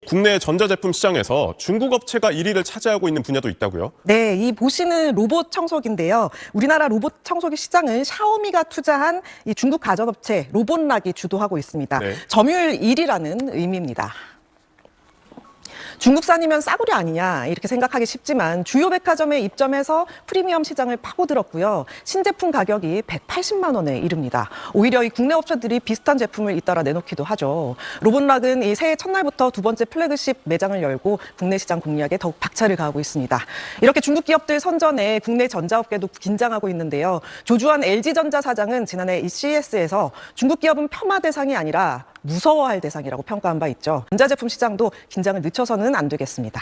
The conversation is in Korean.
국내 전자제품 시장에서 중국 업체가 1위를 차지하고 있는 분야도 있다고요? 네, 이 보시는 로봇 청소기인데요. 우리나라 로봇 청소기 시장은 샤오미가 투자한 이 중국 가전업체 로봇락이 주도하고 있습니다. 네. 점유율 1위라는 의미입니다. 중국산이면 싸구려 아니냐 이렇게 생각하기 쉽지만 주요 백화점에 입점해서 프리미엄 시장을 파고들었고요. 신제품 가격이 180만 원에 이릅니다. 오히려 이 국내 업체들이 비슷한 제품을 잇따라 내놓기도 하죠. 로봇락은 이 새해 첫날부터 두 번째 플래그십 매장을 열고 국내 시장 공략에 더욱 박차를 가하고 있습니다. 이렇게 중국 기업들 선전에 국내 전자업계도 긴장하고 있는데요. 조주환 LG전자 사장은 지난해 이 CES에서 중국 기업은 폄하 대상이 아니라 무서워할 대상이라고 평가한 바 있죠. 전자제품 시장도 긴장을 늦춰서는 안 되겠습니다.